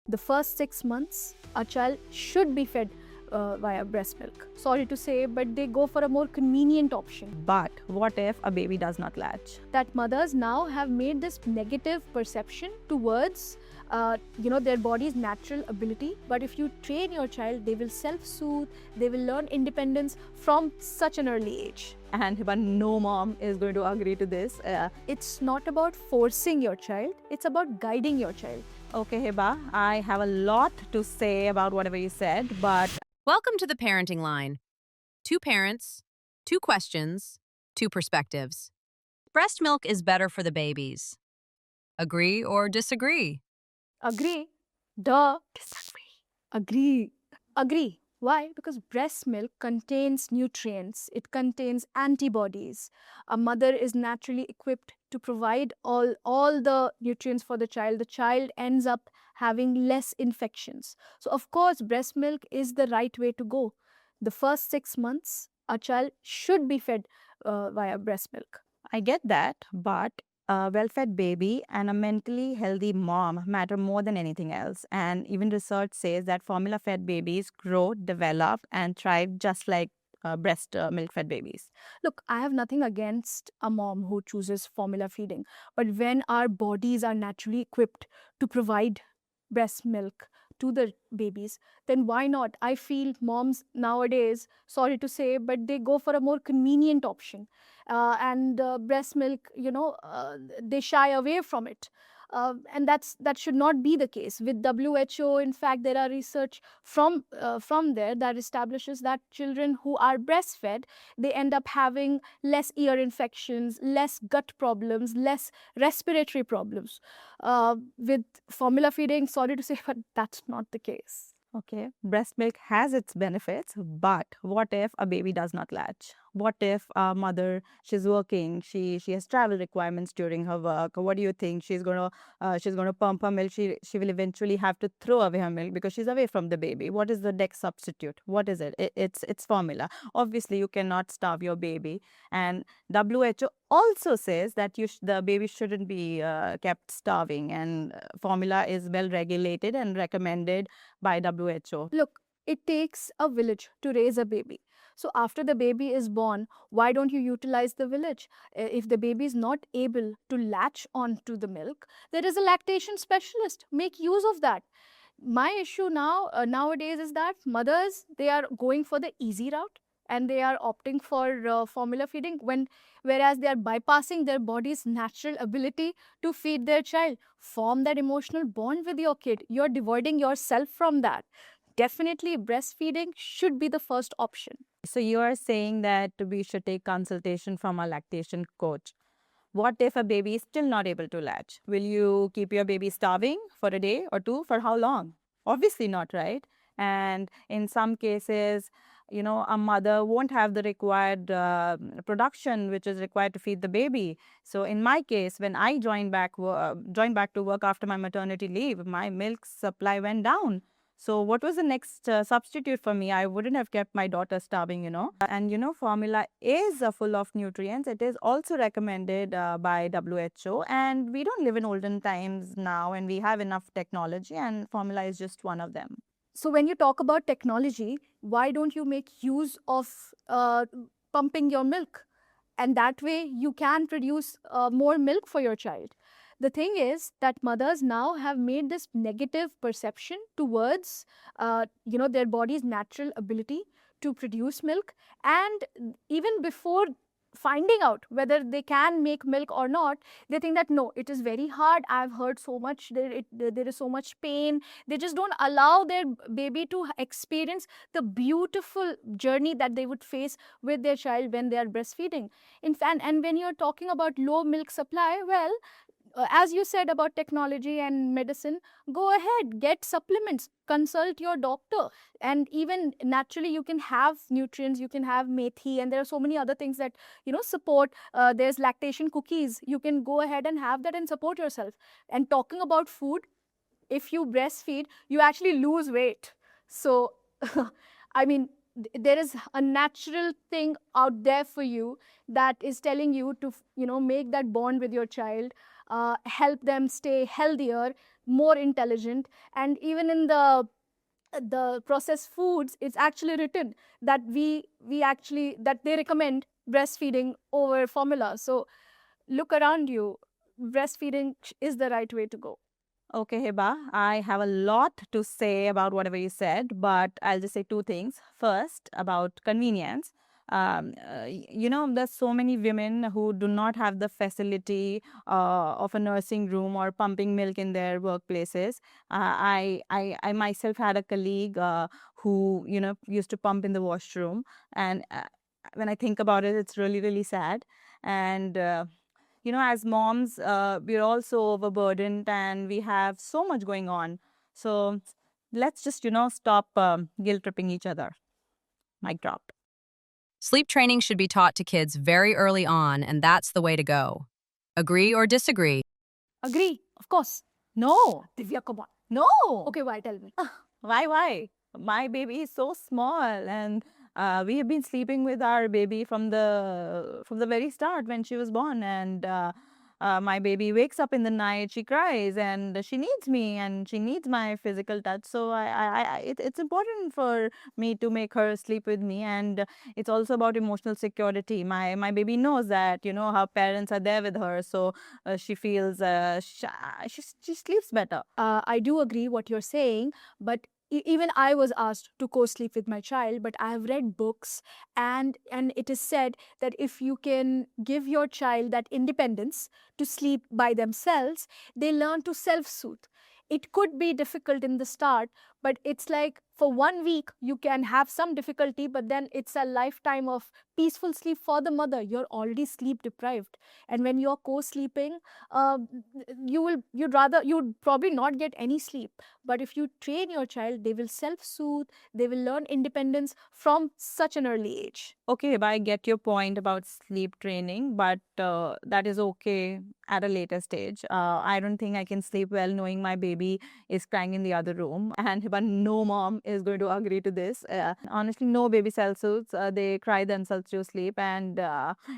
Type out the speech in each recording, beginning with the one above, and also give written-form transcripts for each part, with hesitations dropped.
The first 6 months, a child should be fed via breast milk. Sorry to say, but they go for a more convenient option. But what if a baby does not latch? That mothers now have made this negative perception towards their body's natural ability. But if you train your child, they will self-soothe, they will learn independence from such an early age. And Hiba, no mom is going to agree to this. It's not about forcing your child, it's about guiding your child. Okay, Hiba, I have a lot to say about whatever you said, but Welcome to the Parenting Line. Two parents, two questions, two perspectives. Breast milk is better for the babies. Agree or disagree? Agree? Duh. Disagree. Agree. Agree. Why? Because breast milk contains nutrients, it contains antibodies. A mother is naturally equipped to provide all the nutrients for the child. The child ends up having less infections. So, of course, breast milk is the right way to go. The first 6 months, a child should be fed via breast milk. I get that, but a well-fed baby and a mentally healthy mom matter more than anything else. And even research says that formula-fed babies grow, develop, and thrive just like breast milk-fed babies. Look, I have nothing against a mom who chooses formula feeding, but when our bodies are naturally equipped to provide breast milk to the babies, then why not? I feel moms nowadays, sorry to say, but they go for a more convenient option. And breast milk, they shy away from it. And that should not be the case. With WHO, in fact, there are research from there that establishes that children who are breastfed, they end up having less ear infections, less gut problems, less respiratory problems. With formula feeding, sorry to say, but that's not the case. Okay, breast milk has its benefits, but what if a baby does not latch? What if a mother, she's working, she has travel requirements during her work? What do you think? She's gonna pump her milk. She will eventually have to throw away her milk because she's away from the baby. What is the next substitute? What is it? It's formula. Obviously, you cannot starve your baby, and WHO also says that the baby shouldn't be kept starving, and formula is well regulated and recommended by WHO. Look, it takes a village to raise a baby. So after the baby is born, why don't you utilize the village? If the baby is not able to latch onto the milk, there is a lactation specialist. Make use of that. My issue nowadays is that mothers, they are going for the easy route and they are opting for formula feeding whereas they are bypassing their body's natural ability to feed their child. Form that emotional bond with your kid. You're devoiding yourself from that. Definitely breastfeeding should be the first option. So you are saying that we should take consultation from a lactation coach. What if a baby is still not able to latch? Will you keep your baby starving for a day or two? For how long? Obviously not, right? And in some cases, a mother won't have the required production which is required to feed the baby. So in my case, when I joined back to work after my maternity leave, my milk supply went down. So what was the next substitute for me? I wouldn't have kept my daughter starving. And formula is full of nutrients. It is also recommended by WHO. And we don't live in olden times now, and we have enough technology, and formula is just one of them. So when you talk about technology, why don't you make use of pumping your milk? And that way you can produce more milk for your child. The thing is that mothers now have made this negative perception towards their body's natural ability to produce milk. And even before finding out whether they can make milk or not, they think that no, it is very hard. I've heard so much, there is so much pain. They just don't allow their baby to experience the beautiful journey that they would face with their child when they are breastfeeding. In fact, and when you're talking about low milk supply, well, as you said about technology and medicine, go ahead, get supplements, consult your doctor. And even naturally, you can have nutrients, you can have methi, and there are so many other things that, support. There's lactation cookies. You can go ahead and have that and support yourself. And talking about food, if you breastfeed, you actually lose weight. So, I mean, there is a natural thing out there for you that is telling you to, make that bond with your child. help them stay healthier, more intelligent. And even in the processed foods, it's actually written that we actually that they recommend breastfeeding over formula. So look around you, breastfeeding is the right way to go. Okay, Hiba, I have a lot to say about whatever you said, but I'll just say two things. First, about convenience. There's so many women who do not have the facility of a nursing room or pumping milk in their workplaces. I myself had a colleague who, used to pump in the washroom. And when I think about it, it's really, really sad. And as moms, we're also overburdened and we have so much going on. So let's just, stop guilt tripping each other. Mic drop. Sleep training should be taught to kids very early on, and that's the way to go. Agree or disagree? Agree, of course. No, Divya, come on. no. Okay, why? Tell me. Why? My baby is so small, and we have been sleeping with our baby from the very start when she was born. And my baby wakes up in the night, she cries, and she needs me, and she needs my physical touch. So it's important for me to make her sleep with me, and it's also about emotional security. My baby knows that her parents are there with her, so she feels she sleeps better. I do agree what you're saying, but even I was asked to co-sleep with my child, but I have read books, and it is said that if you can give your child that independence to sleep by themselves, they learn to self-soothe. It could be difficult in the start, but it's like for 1 week you can have some difficulty, but then it's a lifetime of peaceful sleep for the mother. You're already sleep deprived, and when you're co-sleeping, uh, you'd probably not get any sleep. But if you train your child, they will self-soothe, they will learn independence from such an early age. Okay, but I get your point about sleep training, but that is okay at a later stage. I don't think I can sleep well knowing my baby is crying in the other room, and but no mom is going to agree to this. Honestly, no baby self-soothes. They cry themselves to sleep, and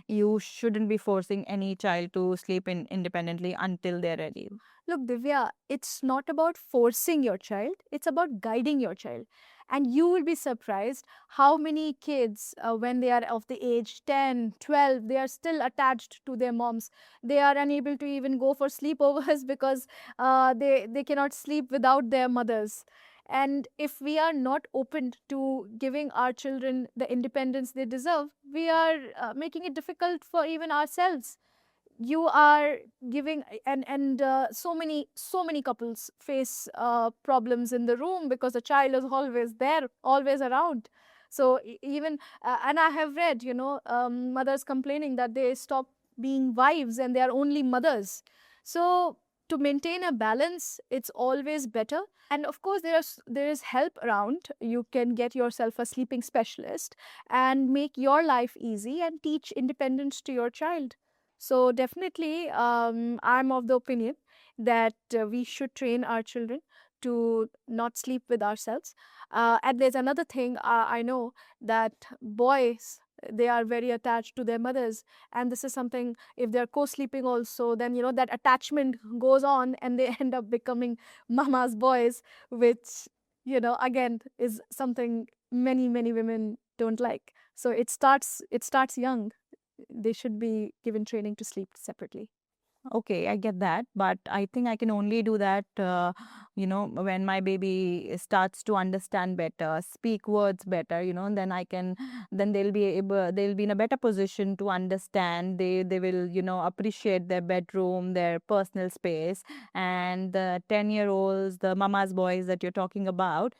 you shouldn't be forcing any child to sleep independently until they're ready. Look, Divya, it's not about forcing your child, it's about guiding your child. And you will be surprised how many kids, when they are of the age 10, 12, they are still attached to their moms. They are unable to even go for sleepovers because they cannot sleep without their mothers. And if we are not open to giving our children the independence they deserve, we are making it difficult for even ourselves. You are giving, and so many couples face problems in the room because the child is always there, always around. So even and I have read, mothers complaining that they stop being wives and they are only mothers. So to maintain a balance, it's always better. And of course, there is help around. You can get yourself a sleeping specialist and make your life easy and teach independence to your child. So definitely, I'm of the opinion that we should train our children to not sleep with ourselves. And there's another thing, I know that boys, they are very attached to their mothers, and this is something, if they're co-sleeping also, then that attachment goes on and they end up becoming mama's boys, which again is something many women don't like. So it starts young. They should be given training to sleep separately. Okay, I get that, but I think I can only do that, when my baby starts to understand better, speak words better, then then they'll be in a better position to understand. They will, appreciate their bedroom, their personal space, and the 10-year-olds, the mama's boys that you're talking about,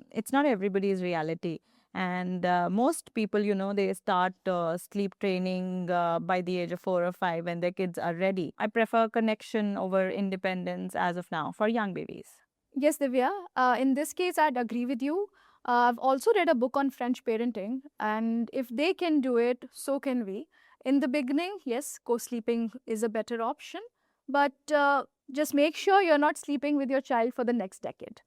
it's not everybody's reality. And most people, they start sleep training by the age of 4 or 5 when their kids are ready. I prefer connection over independence as of now for young babies. Yes, Divya. In this case, I'd agree with you. I've also read a book on French parenting, and if they can do it, so can we. In the beginning, yes, co-sleeping is a better option, but just make sure you're not sleeping with your child for the next decade.